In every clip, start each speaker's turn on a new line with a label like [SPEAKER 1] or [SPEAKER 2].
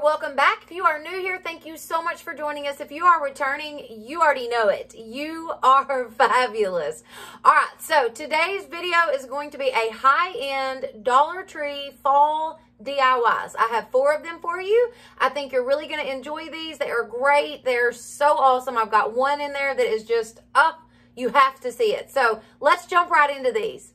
[SPEAKER 1] welcome back. If you are new here, thank you so much for joining us. If you are returning, you already know it. You are fabulous. All right, so today's video is going to be a high-end Dollar Tree fall DIYs. I have 4 of them for you. I think you're really going to enjoy these. They are great. They're so awesome. I've got one in there that is just, you have to see it. So let's jump right into these.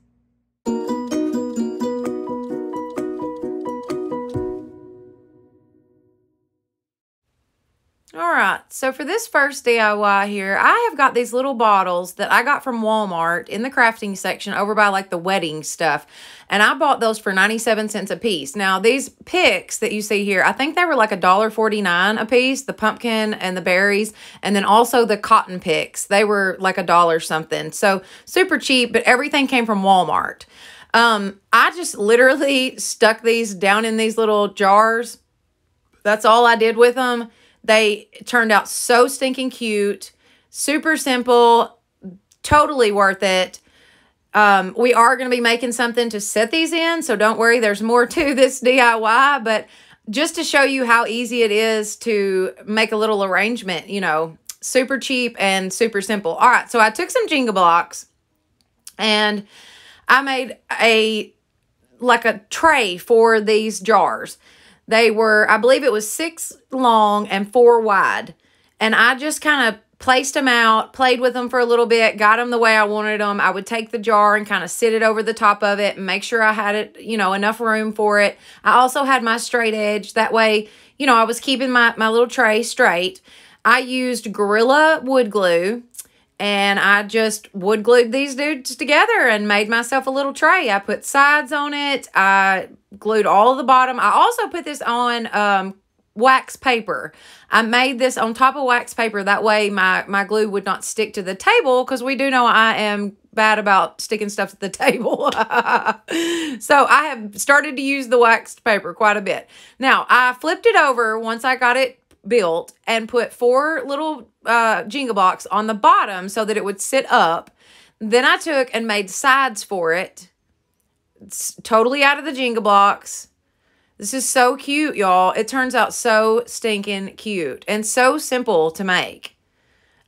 [SPEAKER 1] All right, so for this first DIY here, I have got these little bottles that I got from Walmart in the crafting section over by like the wedding stuff. And I bought those for 97 cents a piece. Now, these picks that you see here, I think they were like $1.49 a piece, the pumpkin and the berries, and then also the cotton picks. They were like $1 something. So super cheap, but everything came from Walmart. I just literally stuck these down in these little jars. That's all I did with them. They turned out so stinking cute, super simple, totally worth it. We are going to be making something to set these in, so don't worry, there's more to this DIY, but just to show you how easy it is to make a little arrangement, you know, super cheap and super simple. All right, so I took some Jenga blocks and I made a tray for these jars. They were, I believe it was 6 long and 4 wide. And I just kind of placed them out, played with them for a little bit, got them the way I wanted them. I would take the jar and kind of sit it over the top of it and make sure I had it, you know, enough room for it. I also had my straight edge. That way, you know, I was keeping my little tray straight. I used Gorilla wood glue. And I just wood glued these dudes together and made myself a little tray. I put sides on it. I glued all of the bottom. I also put this on wax paper. I made this on top of wax paper. That way my glue would not stick to the table, because we do know I am bad about sticking stuff to the table. So I have started to use the waxed paper quite a bit. Now, I flipped it over once I got it built and put 4 little Jenga blocks on the bottom so that it would sit up. Then I took and made sides for it. It's totally out of the Jenga blocks. This is so cute, y'all. It turns out so stinking cute and so simple to make.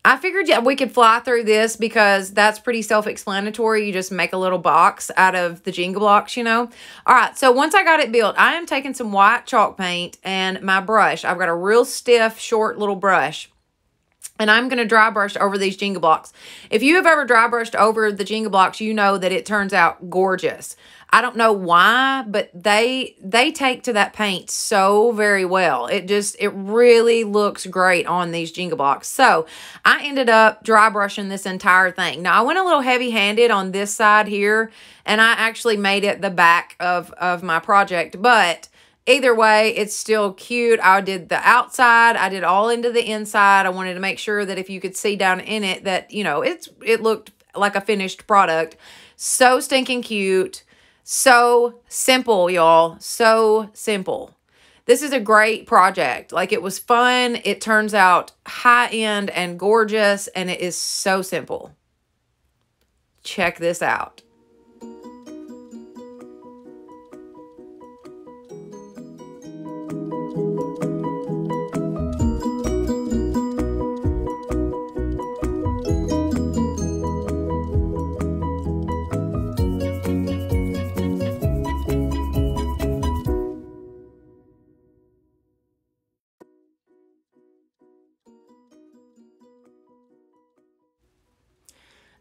[SPEAKER 1] I figured we could fly through this because that's pretty self-explanatory. You just make a little box out of the Jenga blocks, you know. All right, so once I got it built, I am taking some white chalk paint and my brush. I've got a real stiff, short little brush. And I'm going to dry brush over these Jenga blocks. If you have ever dry brushed over the Jenga blocks, you know that it turns out gorgeous. I don't know why, but they take to that paint so very well. It really looks great on these Jenga blocks. So I ended up dry brushing this entire thing. Now I went a little heavy-handed on this side here, and I actually made it the back of my project, but either way, it's still cute. I did the outside. I did all into the inside. I wanted to make sure that if you could see down in it that, you know, it looked like a finished product. So stinking cute. So simple, y'all. So simple. This is a great project. Like, it was fun. It turns out high-end and gorgeous, and it is so simple. Check this out.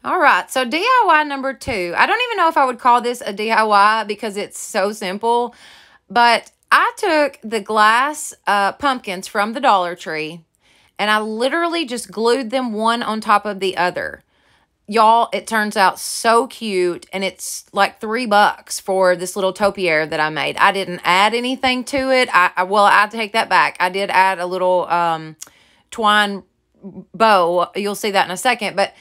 [SPEAKER 1] All right, so DIY number 2. I don't even know if I would call this a DIY because it's so simple, but I took the glass pumpkins from the Dollar Tree and I literally just glued them one on top of the other. Y'all, it turns out so cute, and it's like $3 for this little topiary that I made. I didn't add anything to it. Well, I take that back. I did add a little twine bow. You'll see that in a second, but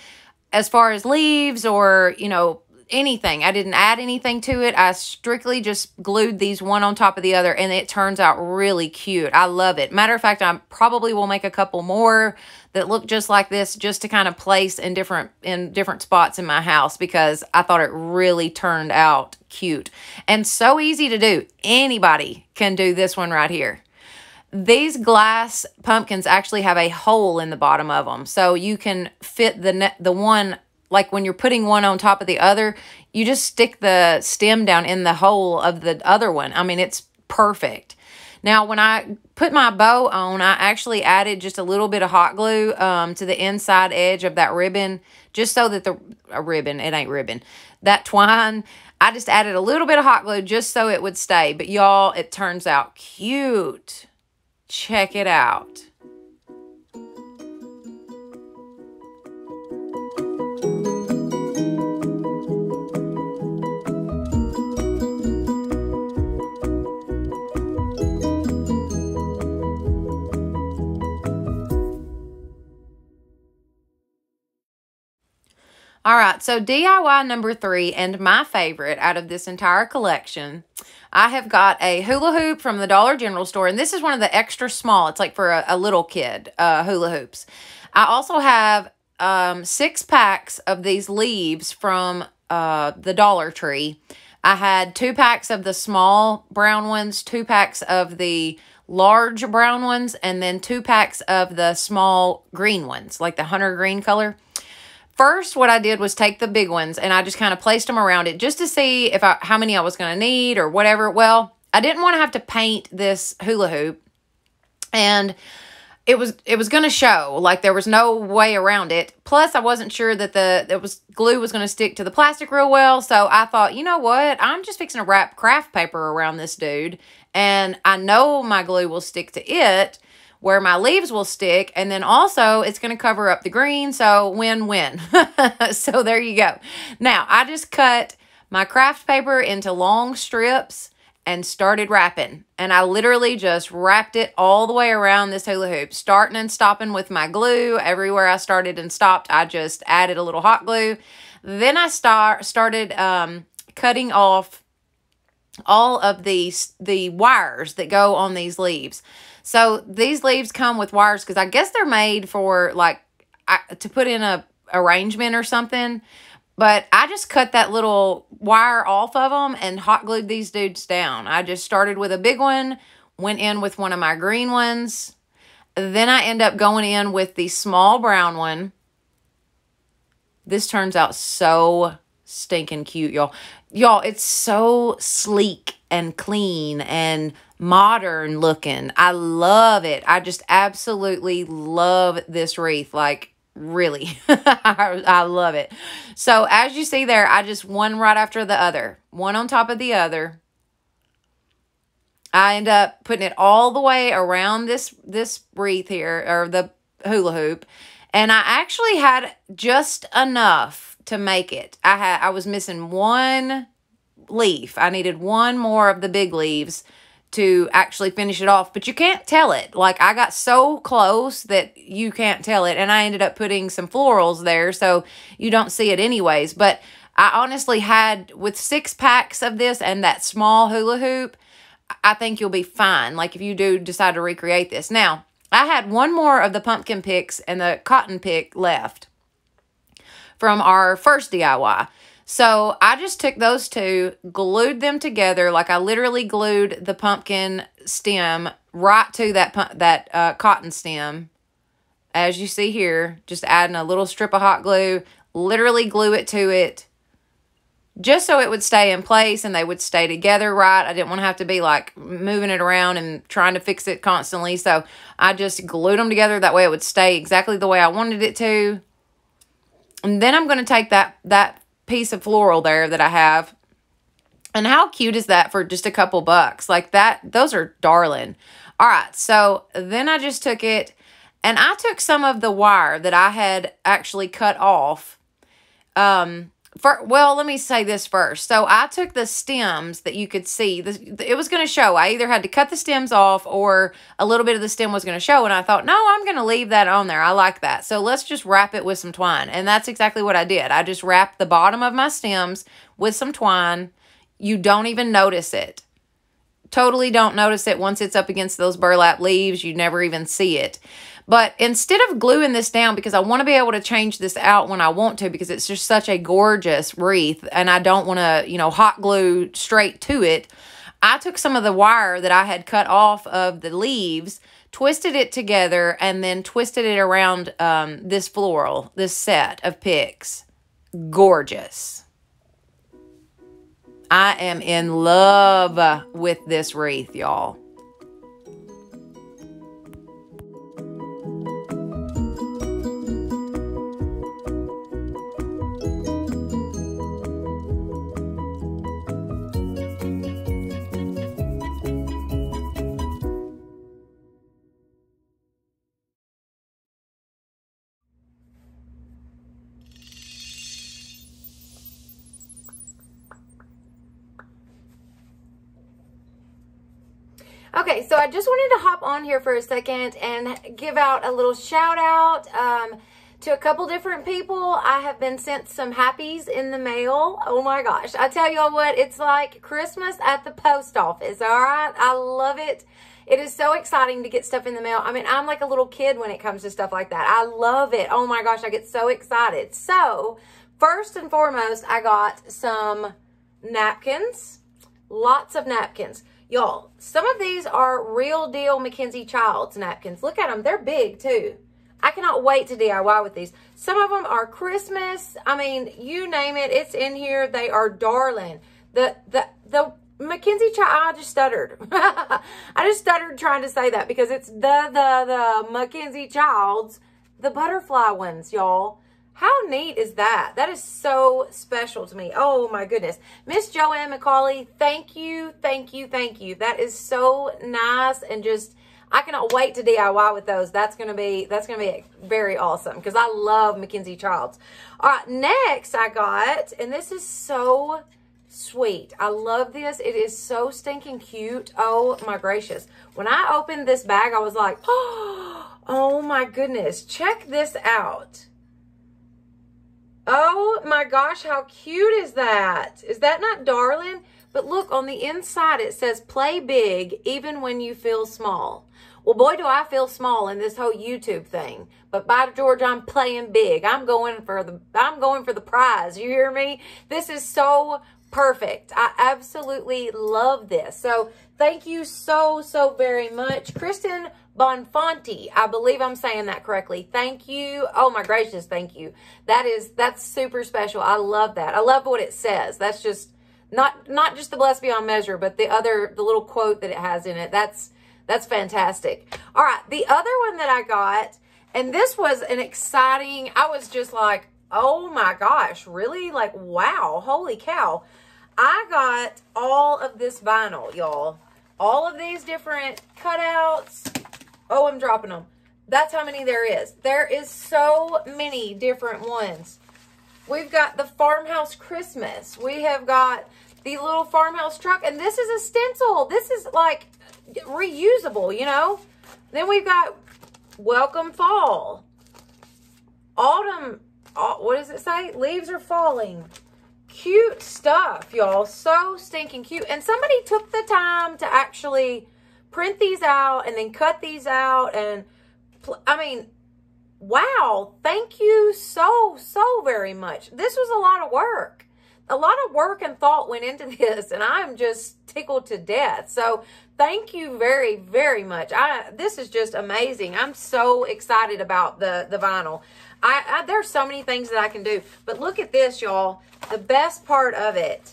[SPEAKER 1] as far as leaves or, you know, anything, I didn't add anything to it. I strictly just glued these one on top of the other, and it turns out really cute. I love it. Matter of fact, I probably will make a couple more that look just like this, just to kind of place in different spots in my house, because I thought it really turned out cute and so easy to do. Anybody can do this one right here. These glass pumpkins actually have a hole in the bottom of them. So you can fit the one, like when you're putting one on top of the other, you just stick the stem down in the hole of the other one. I mean, it's perfect. Now, when I put my bow on, I actually added just a little bit of hot glue to the inside edge of that ribbon, just so that that twine, I just added a little bit of hot glue just so it would stay. But y'all, it turns out cute. Check it out. All right, so DIY number 3 and my favorite out of this entire collection, I have got a hula hoop from the Dollar General store, and this is one of the extra small. It's like for a little kid, hula hoops. I also have 6 packs of these leaves from the Dollar Tree. I had 2 packs of the small brown ones, 2 packs of the large brown ones, and then 2 packs of the small green ones, like the hunter green color. First, what I did was take the big ones and I just kind of placed them around it just to see if how many I was going to need or whatever. Well, I didn't want to have to paint this hula hoop, and it was going to show, like there was no way around it. Plus, I wasn't sure that glue was going to stick to the plastic real well. So I thought, you know what? I'm just fixing to wrap craft paper around this dude, and I know my glue will stick to it where my leaves will stick, and then also it's going to cover up the green, so win-win. So there you go. Now, I just cut my craft paper into long strips and started wrapping, and I literally just wrapped it all the way around this hula hoop, starting and stopping with my glue. Everywhere I started and stopped, I just added a little hot glue. Then I started cutting off all of the wires that go on these leaves. So these leaves come with wires because I guess they're made for like to put in a arrangement or something. But I just cut that little wire off of them and hot glued these dudes down. I just started with a big one, went in with one of my green ones. Then I end up going in with the small brown one. This turns out so stinking cute, y'all. Y'all, it's so sleek and clean and modern looking. I love it. I just absolutely love this wreath. Like, really. I love it. So as you see there, I just one right after the other, one on top of the other. I end up putting it all the way around this wreath here, or the hula hoop. And I actually had just enough to make it. I was missing one leaf. I needed one more of the big leaves to actually finish it off, but you can't tell it. Like, I got so close that you can't tell it, and I ended up putting some florals there so you don't see it anyways. But I honestly had, with 6 packs of this and that small hula hoop, I think you'll be fine, like if you do decide to recreate this. Now, I had one more of the pumpkin picks and the cotton pick left from our first DIY. So I just took those 2, glued them together. Like, I literally glued the pumpkin stem right to that cotton stem. As you see here, just adding a little strip of hot glue, literally glue it to it, just so it would stay in place and they would stay together right. I didn't want to have to be like moving it around and trying to fix it constantly. So I just glued them together. That way it would stay exactly the way I wanted it to. And then I'm going to take that piece of floral there that I have. And how cute is that for just a couple bucks? Like that, those are darling. All right, so then I just took it and I took some of the wire that I had actually cut off. Well, let me say this first. So I took the stems that you could see. It was going to show. I either had to cut the stems off or a little bit of the stem was going to show. And I thought, no, I'm going to leave that on there. I like that. So let's just wrap it with some twine. And that's exactly what I did. I just wrapped the bottom of my stems with some twine. You don't even notice it. Totally don't notice it once it's up against those burlap leaves. You never even see it. But instead of gluing this down, because I want to be able to change this out when I want to, because it's just such a gorgeous wreath, and I don't want to, hot glue straight to it, I took some of the wire that I had cut off of the leaves, twisted it together, and then twisted it around this floral, this set of picks. Gorgeous. I am in love with this wreath, y'all. Okay, so I just wanted to hop on here for a second and give out a little shout out to a couple different people. I have been sent some happies in the mail. Oh my gosh, I tell y'all what, it's like Christmas at the post office, all right? I love it. It is so exciting to get stuff in the mail. I mean, I'm like a little kid when it comes to stuff like that. I love it. Oh my gosh, I get so excited. So, first and foremost, I got some napkins, lots of napkins. Y'all, some of these are real deal Mackenzie Childs napkins. Look at them. They're big, too. I cannot wait to DIY with these. Some of them are Christmas. I mean, you name it. It's in here. They are darling. The Mackenzie Child, I just stuttered. I just stuttered trying to say that because it's the Mackenzie Childs, the butterfly ones, y'all. How neat is that? That is so special to me. Oh my goodness. Miss Joanne McCauley, thank you, thank you, thank you. That is so nice, and just, I cannot wait to DIY with those. That's gonna be very awesome because I love Mackenzie Childs. All right, next I got, and this is so sweet. I love this. It is so stinking cute. Oh my gracious. When I opened this bag, I was like, oh my goodness. Check this out. Oh my gosh, how cute is that? Is that not darling? But look, on the inside it says, play big even when you feel small. Well, boy, do I feel small in this whole YouTube thing. But by George, I'm playing big. I'm going for the prize. You hear me? This is so perfect. I absolutely love this. So thank you so very much. Kristen Bonfanti, I believe I'm saying that correctly. Thank you. Oh my gracious, thank you. That's super special. I love that. I love what it says. That's just not just the blessed beyond measure, but the little quote that it has in it. That's fantastic. All right, the other one that I got, and this was an exciting, I was just like, oh my gosh, really? Like, wow, holy cow. I got all of this vinyl, y'all. All of these different cutouts. Oh, I'm dropping them. That's how many there is. There is so many different ones. We've got the Farmhouse Christmas. We have got the little farmhouse truck. And this is a stencil. This is like reusable, you know. Then we've got Welcome Fall. Autumn. What does it say? Leaves are falling. Cute stuff, y'all. So stinking cute. And somebody took the time to actually print these out and then cut these out. And I mean, wow. Thank you so very much. This was a lot of work. A lot of work and thought went into this, and I'm just tickled to death. So thank you very much. This is just amazing. I'm so excited about the vinyl. There's so many things that I can do. But look at this, y'all. The best part of it,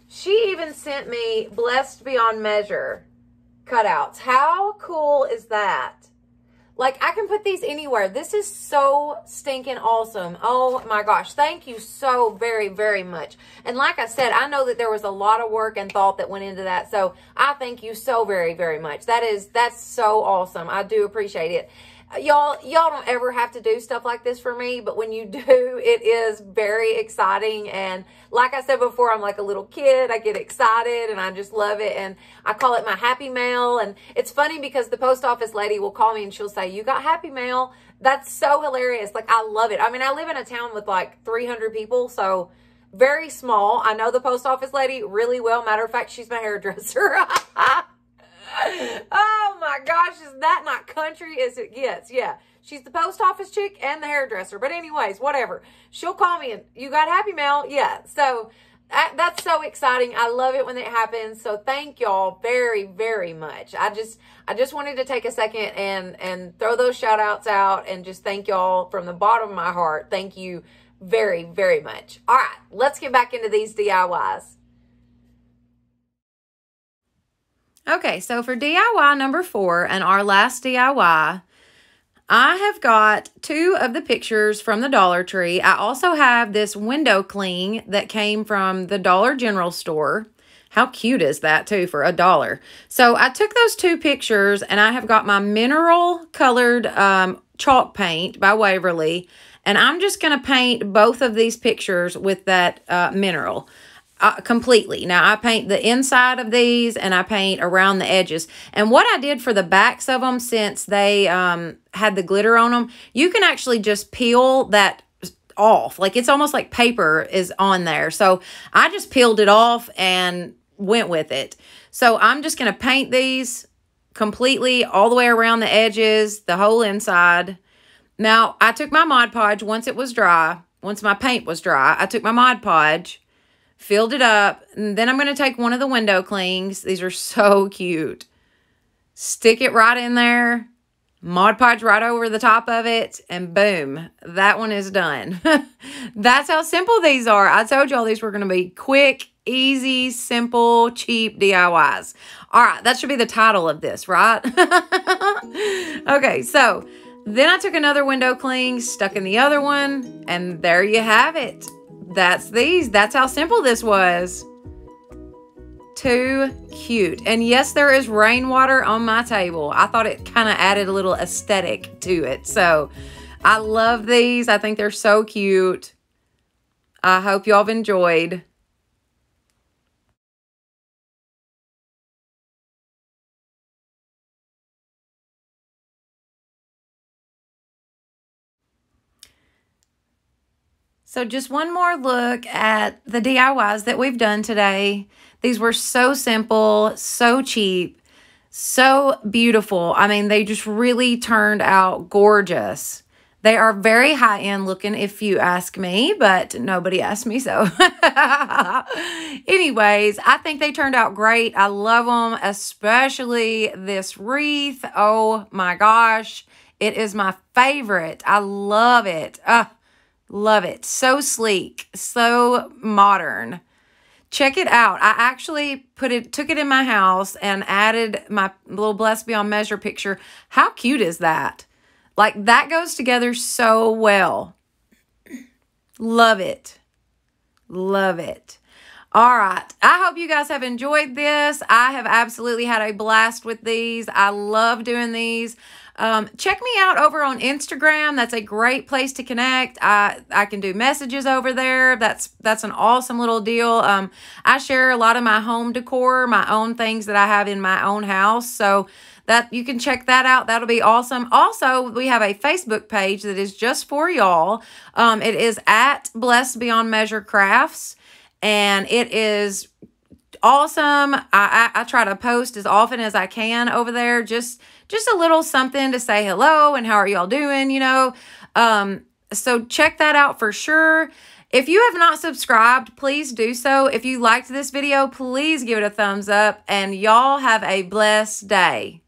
[SPEAKER 1] she even sent me Blessed Beyond Measure cutouts. How cool is that? Like, I can put these anywhere. This is so stinking awesome. Oh my gosh. Thank you so very much. And like I said, I know that there was a lot of work and thought that went into that. So I thank you so very much. That's so awesome. I do appreciate it. Y'all don't ever have to do stuff like this for me, but when you do, it is very exciting. And like I said before, I'm like a little kid. I get excited and I just love it. And I call it my happy mail. And it's funny because the post office lady will call me and she'll say, you got happy mail? That's so hilarious. Like, I love it. I mean, I live in a town with like 300 people, so very small. I know the post office lady really well. Matter of fact, she's my hairdresser. Oh my gosh, is that not country as it gets? Yeah, she's the post office chick and the hairdresser. But anyways, whatever. She'll call me and, you got happy mail? Yeah. So that's so exciting. I love it when it happens. So thank y'all very, very much. I just wanted to take a second and throw those shout outs out and just thank y'all from the bottom of my heart. Thank you very, very much. All right, let's get back into these DIYs. Okay, so for DIY number 4 and our last DIY, I have got 2 of the pictures from the Dollar Tree. I also have this window cling that came from the Dollar General store. How cute is that too for $1? So I took those 2 pictures and I have got my mineral colored chalk paint by Waverly. And I'm just going to paint both of these pictures with that mineral. Completely. Now, I paint the inside of these and I paint around the edges. And what I did for the backs of them, since they had the glitter on them, you can actually just peel that off. Like, it's almost like paper is on there. So I just peeled it off and went with it. So I'm just going to paint these completely all the way around the edges, the whole inside. Now, I took my Mod Podge once it was dry. Once my paint was dry, I took my Mod Podge, filled it up, and then I'm going to take one of the window clings. These are so cute. Stick it right in there, Mod Podge right over the top of it, and boom, that one is done. That's how simple these are. I told y'all these were going to be quick, easy, simple, cheap DIYs. All right, that should be the title of this, right? Okay, so then I took another window cling, stuck in the other one, and there you have it. That's these. That's how simple this was. Too cute. And yes, there is rainwater on my table. I thought it kind of added a little aesthetic to it. So I love these. I think they're so cute. I hope y'all have enjoyed. So just one more look at the DIYs that we've done today. These were so simple, so cheap, so beautiful. I mean, they just really turned out gorgeous. They are very high-end looking if you ask me, but nobody asked me so. Anyways, I think they turned out great. I love them, especially this wreath. Oh my gosh, it is my favorite. I love it. Love it. So sleek, so modern. Check it out. I actually took it in my house and added my little Blessed Beyond Measure picture. How cute is that? Like, that goes together so well. Love it. Love it. All right. I hope you guys have enjoyed this. I have absolutely had a blast with these. I love doing these. Check me out over on Instagram. That's a great place to connect. I can do messages over there. That's an awesome little deal. I share a lot of my home decor, my own things that I have in my own house. So that you can check that out. That'll be awesome. Also, we have a Facebook page that is just for y'all. It is at Blessed Beyond Measure Crafts, and it is awesome. I try to post as often as I can over there. Just a little something to say hello and how are y'all doing, you know. So check that out for sure. If you have not subscribed, please do so. If you liked this video, please give it a thumbs up, and y'all have a blessed day.